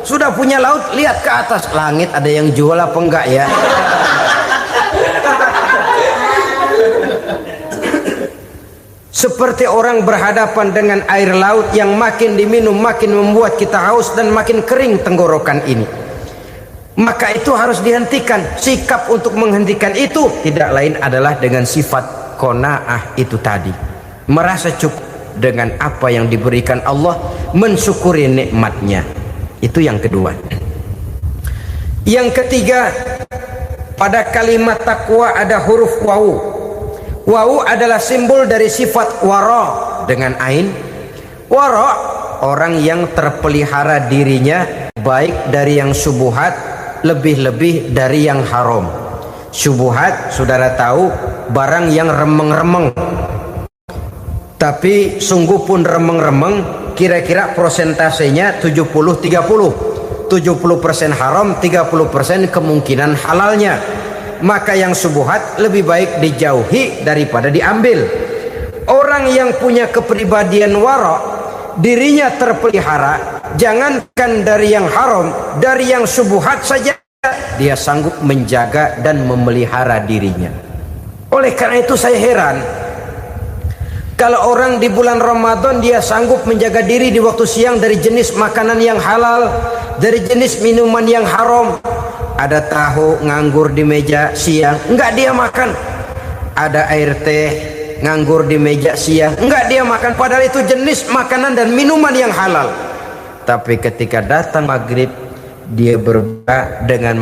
Sudah punya laut, lihat ke atas, langit ada yang jual apa enggak ya? Seperti orang berhadapan dengan air laut yang makin diminum makin membuat kita haus dan makin kering tenggorokan ini. maka itu harus dihentikan. Sikap untuk menghentikan itu tidak lain adalah dengan sifat qanaah itu tadi, merasa cukup dengan apa yang diberikan Allah, mensyukuri nikmatnya. Itu yang kedua. Yang ketiga, pada kalimat takwa ada huruf wawu. Wawu adalah simbol dari sifat wara dengan ain. Wara, orang yang terpelihara dirinya baik dari yang syubhat, lebih-lebih dari yang haram. Syubhat, saudara tahu, barang yang remeng-remeng, tapi sungguh pun remeng-remeng, kira-kira prosentasenya 70-30. 70% haram, 30% kemungkinan halalnya. Maka yang syubhat lebih baik dijauhi daripada diambil. Orang yang punya kepribadian wara, dirinya terpelihara, jangankan dari yang haram, dari yang syubhat saja dia sanggup menjaga dan memelihara dirinya. Oleh karena itu saya heran kalau orang di bulan Ramadan dia sanggup menjaga diri di waktu siang dari jenis makanan yang halal, dari jenis minuman yang haram. Ada tahu nganggur di meja siang, enggak dia makan. Ada air teh nganggur di meja siang, enggak dia makan, padahal itu jenis makanan dan minuman yang halal. Tapi ketika datang maghrib, dia berbuka dengan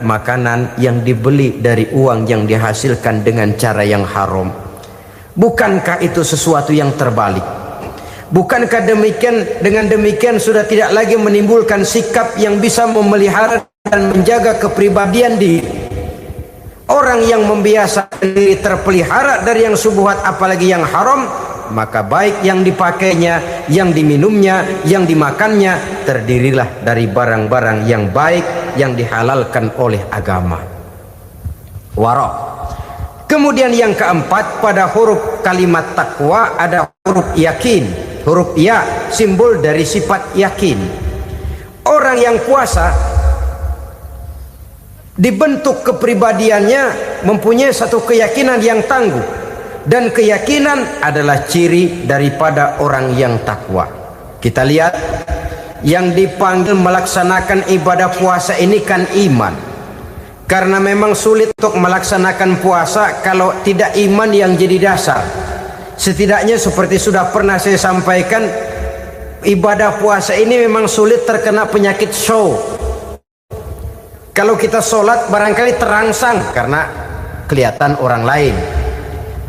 makanan yang dibeli dari uang yang dihasilkan dengan cara yang haram. Bukankah itu sesuatu yang terbalik? Bukankah dengan demikian sudah tidak lagi menimbulkan sikap yang bisa memelihara dan menjaga kepribadian diri? Orang yang membiasakan diri terpelihara dari yang syubhat apalagi yang haram, maka baik yang dipakainya, yang diminumnya, yang dimakannya terdirilah dari barang-barang yang baik yang dihalalkan oleh agama. Wara. Kemudian yang keempat, pada huruf kalimat takwa ada huruf yakin. Huruf ya simbol dari sifat yakin. Orang yang puasa dibentuk kepribadiannya mempunyai satu keyakinan yang tangguh, dan keyakinan adalah ciri daripada orang yang takwa. Kita lihat yang dipanggil melaksanakan ibadah puasa ini kan iman, karena memang sulit untuk melaksanakan puasa kalau tidak iman yang jadi dasar. Setidaknya seperti sudah pernah saya sampaikan, ibadah puasa ini memang sulit terkena penyakit show. Kalau kita sholat barangkali terangsang karena kelihatan orang lain.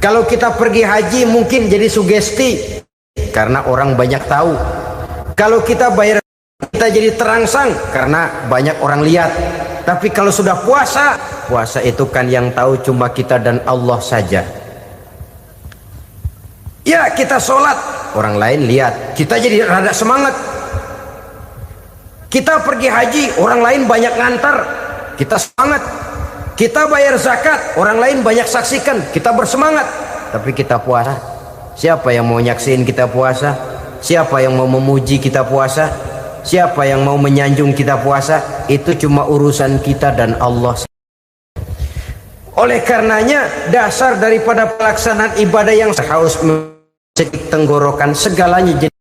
Kalau kita pergi haji mungkin jadi sugesti karena orang banyak tahu. Kalau kita bayar kita jadi terangsang karena banyak orang lihat. Tapi kalau sudah puasa, puasa itu kan yang tahu cuma kita dan Allah saja. Ya kita sholat, orang lain lihat, kita jadi rada semangat. Kita pergi haji, orang lain banyak ngantar, kita semangat. Kita bayar zakat, orang lain banyak saksikan, kita bersemangat. Tapi kita puasa, siapa yang mau nyaksiin kita puasa? Siapa yang mau memuji kita puasa? Siapa yang mau menyanjung kita puasa? Itu cuma urusan kita dan Allah. Oleh karenanya dasar daripada pelaksanaan ibadah yang haus tenggorokan segalanya jadi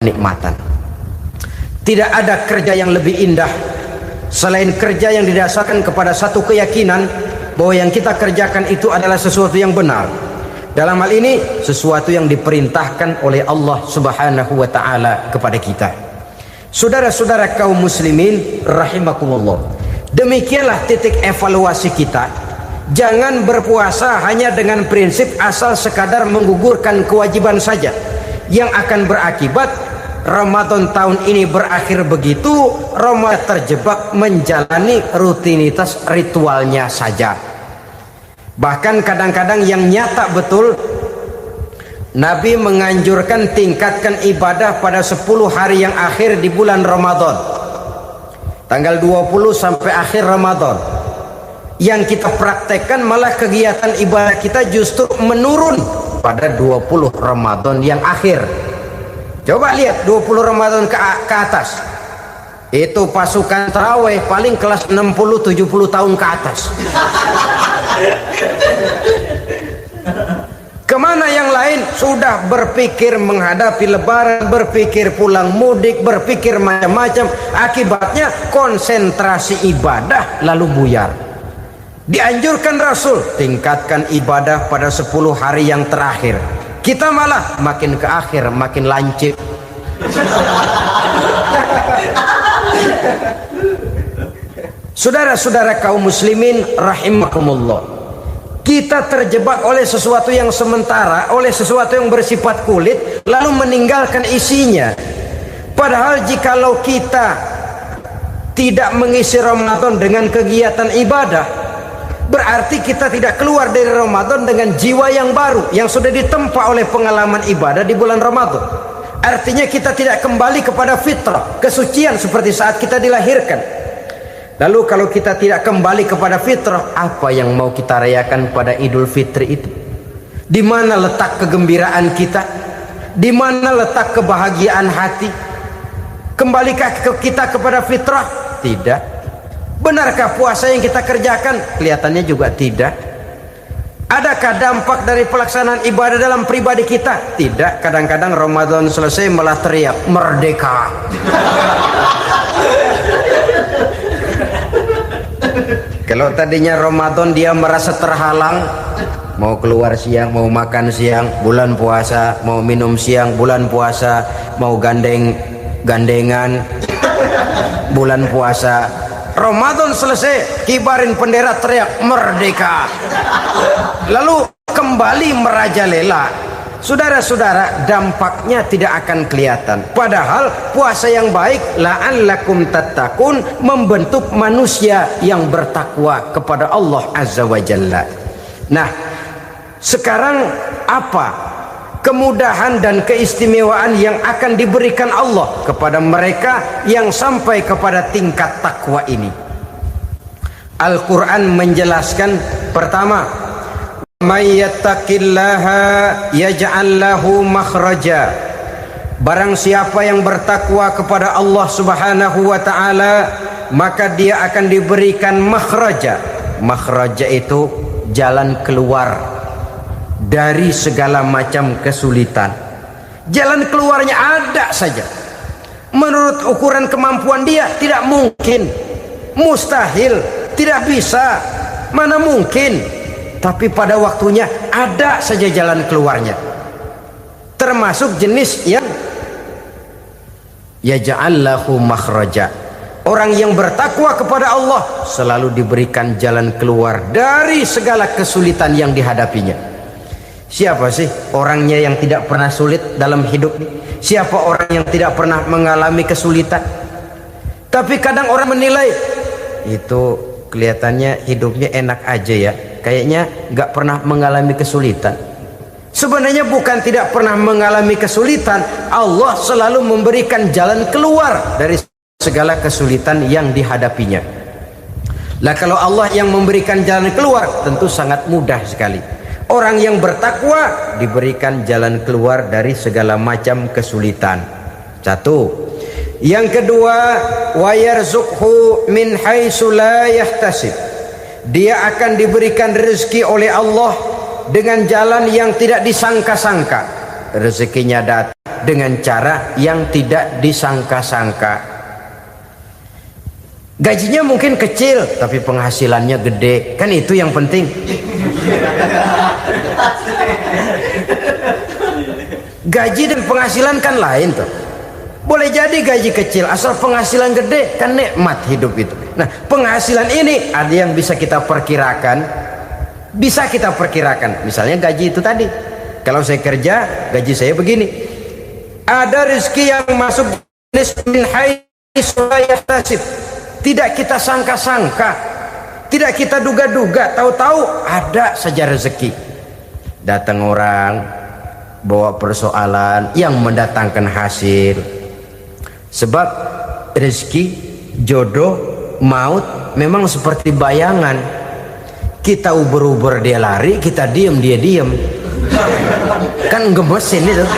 nikmatan. Tidak ada kerja yang lebih indah selain kerja yang didasarkan kepada satu keyakinan bahwa yang kita kerjakan itu adalah sesuatu yang benar. Dalam hal ini sesuatu yang diperintahkan oleh Allah Subhanahu wa taala kepada kita. Saudara-saudara kaum muslimin rahimakumullah. Demikianlah titik evaluasi kita. Jangan berpuasa hanya dengan prinsip asal sekadar menggugurkan kewajiban saja, yang akan berakibat Ramadan tahun ini berakhir begitu, Ramadan terjebak menjalani rutinitas ritualnya saja. Bahkan kadang-kadang yang nyata betul, Nabi menganjurkan tingkatkan ibadah pada 10 hari yang akhir di bulan Ramadan, tanggal 20 sampai akhir Ramadan. Yang kita praktekkan malah kegiatan ibadah kita justru menurun pada 20 Ramadan yang akhir. Coba lihat 20 Ramadan ke atas, itu pasukan tarawih paling kelas 60-70 tahun ke atas. Kemana yang lain? sudah berpikir menghadapi lebaran, berpikir pulang mudik, berpikir macam-macam. Akibatnya konsentrasi ibadah lalu buyar. Dianjurkan Rasul, tingkatkan ibadah pada 10 hari yang terakhir. Kita malah makin ke akhir makin lancip. Saudara-saudara kaum muslimin rahimakumullah, kita terjebak oleh sesuatu yang sementara, oleh sesuatu yang bersifat kulit, lalu meninggalkan isinya. Padahal jikalau kita tidak mengisi Ramadan dengan kegiatan ibadah, berarti kita tidak keluar dari Ramadan dengan jiwa yang baru yang sudah ditempa oleh pengalaman ibadah di bulan Ramadan. Artinya kita tidak kembali kepada fitrah, kesucian seperti saat kita dilahirkan. Lalu kalau kita tidak kembali kepada fitrah, apa yang mau kita rayakan pada Idul Fitri itu? Di mana letak kegembiraan kita? Di mana letak kebahagiaan hati? Kembalikah kita kepada fitrah? Tidak. Benarkah puasa yang kita kerjakan? Kelihatannya juga tidak. Adakah dampak dari pelaksanaan ibadah dalam pribadi kita? Tidak. Kadang-kadang Ramadan selesai malah teriak merdeka. Kalau tadinya Ramadan dia merasa terhalang, mau keluar siang, mau makan siang, bulan puasa, mau minum siang, bulan puasa, mau gandengan, bulan puasa. Ramadan selesai, kibarin bendera, teriak merdeka, lalu kembali merajalela. Saudara-saudara, dampaknya tidak akan kelihatan. Padahal puasa yang baik, la'allakum tattaqun, membentuk manusia yang bertakwa kepada Allah Azza wa Jalla. Nah, sekarang apa kemudahan dan keistimewaan yang akan diberikan Allah kepada mereka yang sampai kepada tingkat takwa ini? Al-Quran menjelaskan, pertama, may yattaqillaha yaj'al lahu makhraja. Barang siapa yang bertakwa kepada Allah Subhanahu wa taala, maka dia akan diberikan makhraja. Makhraja itu jalan keluar dari segala macam kesulitan. Jalan keluarnya ada saja. Menurut ukuran kemampuan dia tidak mungkin, mustahil, tidak bisa, mana mungkin. Tapi pada waktunya ada saja jalan keluarnya. Termasuk jenis yang yaj'al lahu makhraja. Orang yang bertakwa kepada Allah selalu diberikan jalan keluar dari segala kesulitan yang dihadapinya. Siapa sih orangnya yang tidak pernah sulit dalam hidup ini? Siapa orang yang tidak pernah mengalami kesulitan? Tapi kadang orang menilai, itu kelihatannya hidupnya enak aja ya, kayaknya nggak pernah mengalami kesulitan. Sebenarnya bukan tidak pernah mengalami kesulitan, Allah selalu memberikan jalan keluar dari segala kesulitan yang dihadapinya. Lah kalau Allah yang memberikan jalan keluar, tentu sangat mudah sekali. Orang yang bertakwa diberikan jalan keluar dari segala macam kesulitan. Satu. Yang kedua, wa yarzuqhu min haitsu la yahtasib. Dia akan diberikan rezeki oleh Allah dengan jalan yang tidak disangka-sangka. Rezekinya datang dengan cara yang tidak disangka-sangka. Gajinya mungkin kecil, tapi penghasilannya gede. Kan itu yang penting. Gaji dan penghasilan kan lain tuh. Boleh jadi gaji kecil, asal penghasilan gede, kan nikmat hidup itu. Nah, penghasilan ini ada yang bisa kita perkirakan. Bisa kita perkirakan. Misalnya gaji itu tadi. Kalau saya kerja, gaji saya begini. Ada rezeki yang masuk min haitsu la yahtasib. Tidak kita sangka-sangka, tidak kita duga-duga, tahu-tahu ada saja rezeki. Datang orang bawa persoalan yang mendatangkan hasil. Sebab rezeki, jodoh, maut memang seperti bayangan. Kita uber-uber dia lari, kita diem dia diem. Kan gemesin itu.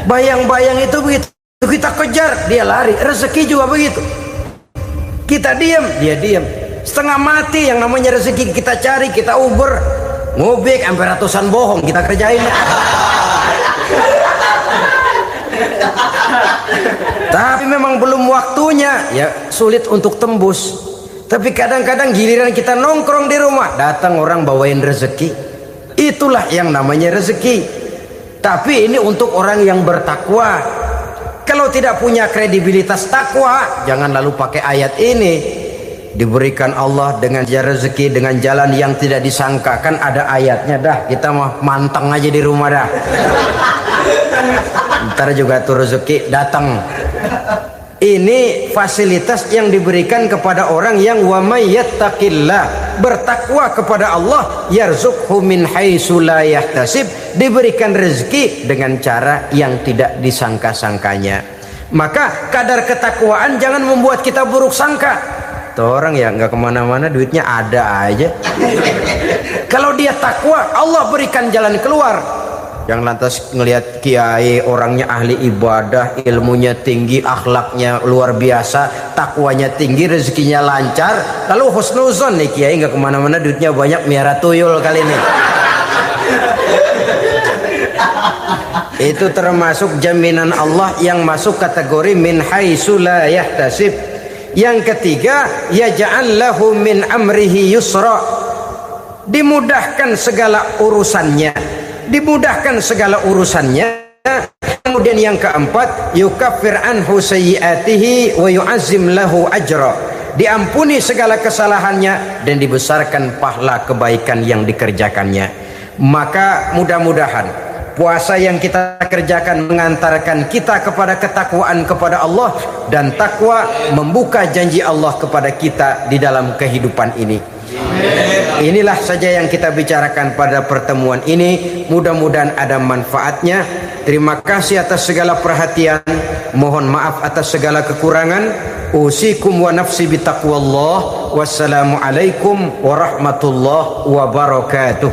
Bayang-bayang itu begitu. Kita kejar, dia lari. Rezeki juga begitu. Kita diam, dia diam. Setengah mati yang namanya rezeki kita cari, kita uber. ngubik sampai ratusan bohong kita kerjain. Tapi memang belum waktunya, ya sulit untuk tembus. Tapi kadang-kadang giliran kita nongkrong di rumah, datang orang bawain rezeki. Itulah yang namanya rezeki. Tapi ini untuk orang yang bertakwa. Kalau tidak punya kredibilitas takwa, jangan lalu pakai ayat ini. Diberikan Allah dengan rezeki dengan jalan yang tidak disangka. Kan ada ayatnya dah, kita mah manteng aja di rumah dah. Ntar juga tuh rezeki datang. Ini fasilitas yang diberikan kepada orang yang wa may yattaqillah, bertakwa kepada Allah, yarzuqhu min haitsu la yahtasib, diberikan rezeki dengan cara yang tidak disangka-sangkanya. Maka kadar ketakwaan jangan membuat kita buruk sangka. Tuh orang ya nggak kemana-mana, duitnya ada aja. Kalau dia takwa, Allah berikan jalan keluar. Yang lantas ngelihat kiai orangnya ahli ibadah, ilmunya tinggi, akhlaknya luar biasa, takwanya tinggi, rezekinya lancar, lalu husnuzon nih kiai nggak kemana-mana, duitnya banyak, miara tuyul kali ini. Itu termasuk jaminan Allah yang masuk kategori min haitsu la yahtasib. Yang ketiga, yaj'al lahu min amrihi yusra, dimudahkan segala urusannya. Dimudahkan segala urusannya. Kemudian yang keempat, yukaffir anhu sayyiatihi wa yu'azzim lahu ajra, diampuni segala kesalahannya dan dibesarkan pahala kebaikan yang dikerjakannya. Maka mudah-mudahan puasa yang kita kerjakan mengantarkan kita kepada ketakwaan kepada Allah, dan takwa membuka janji Allah kepada kita di dalam kehidupan ini. Inilah saja yang kita bicarakan pada pertemuan ini. Mudah-mudahan ada manfaatnya. Terima kasih atas segala perhatian. Mohon maaf atas segala kekurangan. Usikum wa nafsi bitaqwallah. Wassalamualaikum warahmatullahi wabarakatuh.